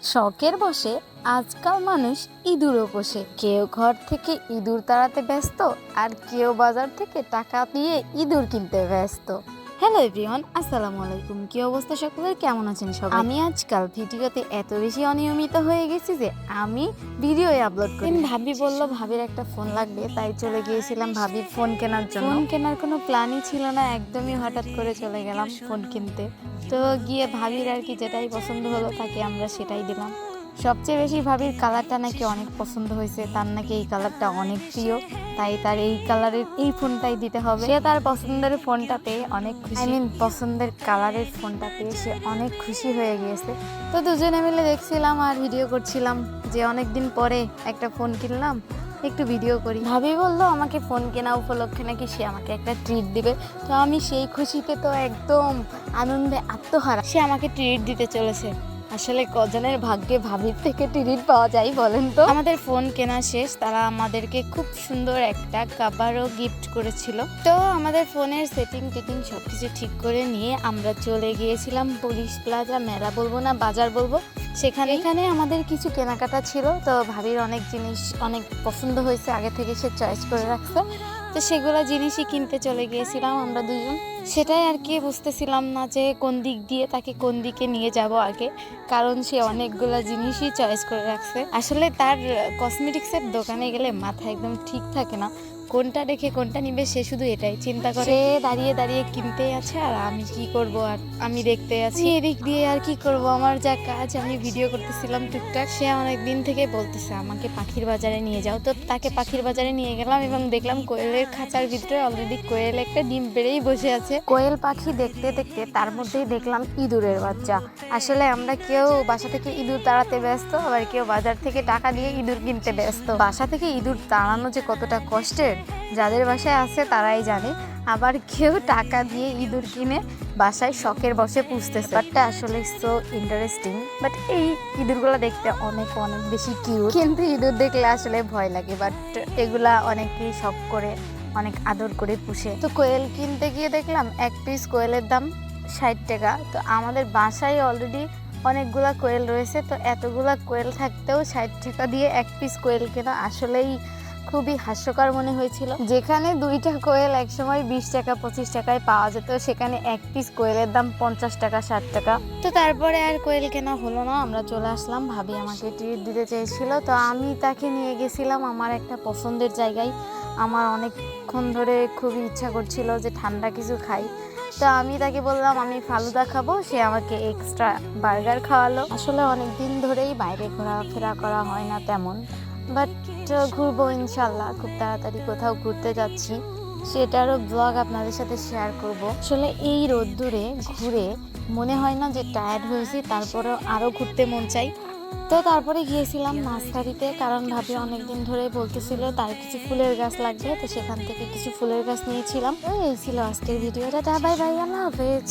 শখের বসে আজকাল মানুষ ইঁদুরও পোষে। কেউ ঘর থেকে ইঁদুর তাড়াতে ব্যস্ত, আর কেউ বাজার থেকে টাকা দিয়ে ইঁদুর কিনতে ব্যস্ত। হ্যালো এভরিওয়ান, আসসালামু আলাইকুম। কি অবস্থা সকলের, কেমন আছেন সবাই? আমি আজকাল ভিডিওতে এত বেশি অনিয়মিত হয়ে গেছি যে আমি ভিডিও আপলোড করি। ভাবি বলল ভাবির একটা ফোন লাগবে, তাই চলে গিয়েছিলাম ভাবির ফোন কেনার জন্য। ফোন কেনার কোনো প্ল্যানই ছিল না, একদমই হঠাৎ করে চলে গেলাম ফোন কিনতে। তো গিয়ে ভাবির আর কি যেটাই পছন্দ হলো তাকে আমরা সেটাই দিলাম। সবচেয়ে বেশি ভাবির কালারটা নাকি অনেক পছন্দ হয়েছে, তার নাকি এই কালারটা অনেক প্রিয়, তাই তার এই কালারের এই ফোনটাই দিতে হবে। সে তার পছন্দের ফোনটা পেয়ে অনেক খুশি, পছন্দের কালারের ফোনটা পেয়ে সে অনেক খুশি হয়ে গিয়েছে। তো দুজনে মিলে দেখছিলাম আর ভিডিও করছিলাম যে অনেকদিন পরে একটা ফোন কিনলাম, একটু ভিডিও করি। ভাবি বললো আমাকে ফোন কেনা উপলক্ষে নাকি সে আমাকে একটা ট্রিট দিবে। তো আমি সেই খুশিতে তো একদম আনন্দে আত্মহারা, সে আমাকে ট্রিট দিতে চলেছে। আসলে কজনের ভাগ্যে ভাবির থেকে ট্রিট পাওয়া যায় বলেন তো? আমাদের ফোন কেনা শেষ, তারা আমাদেরকে খুব সুন্দর একটা কভারও গিফট করেছিল। তো আমাদের ফোনের সেটিং সবকিছু ঠিক করে নিয়ে আমরা চলে গিয়েছিলাম পুলিশ প্লাজা, মেলা বলবো না বাজার বলবো, এখানে আমাদের কিছু কেনাকাটা ছিল। তো ভাবির অনেক জিনিস অনেক পছন্দ হয়েছে, আগে থেকে সে চয়েস করে রাখছে। তো সেগুলো জিনিসই কিনতে চলে গিয়েছিলাম আমরা দুজন। সেটাই আর কি বুঝতেছিলাম না যে কোন দিক দিয়ে তাকে কোন দিকে নিয়ে যাব আগে, কারণ সে অনেকগুলো জিনিসই চয়েস করে রাখছে। আসলে তার কসমেটিক্সের দোকানে গেলে মাথা একদম ঠিক থাকে না, কোনটা রেখে কোনটা নিবে সে শুধু এটাই চিন্তা করে। সে দাঁড়িয়ে দাঁড়িয়ে কিনতেই আছে আর আমি কি করব, আর আমি দেখতে আছি এদিক দিয়ে। আর কি করব, আমার যা কাজ, আমি ভিডিও করতেছিলাম টুকটাক। সে অনেক দিন থেকে বলতেছে আমাকে পাখির বাজারে নিয়ে যাও, তো তাকে পাখির বাজারে নিয়ে গেলাম এবং দেখলাম কোয়েলের খাঁচার ভিতরে অলরেডি কোয়েল একটা ডিম পেড়েই বসে আছে। কোয়েল পাখি দেখতে দেখতে তার মধ্যেই দেখলাম ইঁদুরের বাচ্চা। আসলে আমরা কেউ বাসা থেকে ইঁদুর তাড়াতে ব্যস্ত, আবার কেউ বাজার থেকে টাকা দিয়ে ইঁদুর কিনতে ব্যস্ত। বাসা থেকে ইঁদুর তাড়ানো যে কতটা কষ্টের যাদের বাসায় আছে তারাই জানে, আবার কেউ টাকা দিয়ে ইঁদুর কিনে বাসায় শখের বসে পুষতেছে। ব্যাপারটা আসলে সো ইন্টারেস্টিং। বাট এই ইঁদুরগুলো দেখতে অনেক অনেক বেশি কিউট, কিন্তু ইঁদুর দেখলে আসলে ভয় লাগে। বাট এগুলা অনেকেই শখ করে অনেক আদর করে পুষে। তো কোয়েল কিনতে গিয়ে দেখলাম এক পিস কোয়েলের দাম 60 টাকা। তো আমাদের বাসায় অলরেডি অনেকগুলা কোয়েল রয়েছে, তো এতগুলা কোয়েল থাকতেও 60 টাকা দিয়ে এক পিস কোয়েল কেনা আসলেই খুবই হাস্যকর মনে হয়েছিল। যেখানে দুইটা কোয়েল একসময় 20 টাকা 25 টাকায় পাওয়া যেত, সেখানে এক পিস কোয়েলের দাম 50 টাকা 60 টাকা। তো তারপরে আর কোয়েল কেনা হলো না, আমরা চলে আসলাম। ভাবি আমাকে ট্রিট দিতে চেয়েছিল, তো আমি তাকে নিয়ে গেছিলাম আমার একটা পছন্দের জায়গায়। আমার অনেকক্ষণ ধরে খুবই ইচ্ছা করছিল যে ঠান্ডা কিছু খাই, তো আমি তাকে বললাম আমি ফালুদা খাবো, সে আমাকে এক্সট্রা বার্গার খাওয়ালো। আসলে অনেক দিন ধরেই বাইরে ঘোরাফেরা করা হয় না তেমন, বাট ঘুরবো ইনশাল্লাহ, খুব তাড়াতাড়ি কোথাও ঘুরতে যাচ্ছি, সেটারও ব্লগ আপনাদের সাথে শেয়ার করব। আসলে এই রোদ্দুরে ঘুরে মনে হয় না যে টায়ার্ড হয়েছি, তারপরেও আরও ঘুরতে মন চাই। তো তারপরে গিয়েছিলাম নার্সারিতে, কারণ ভাবি অনেকদিন ধরে বলতেছিল তার কিছু ফুলের গাছ লাগবে, তো সেখান থেকে কিছু ফুলের গাছ নিয়েছিলাম। তো এই ছিল আজকের ভিডিওটা। বাই বাই, আল্লাহ হাফেজ।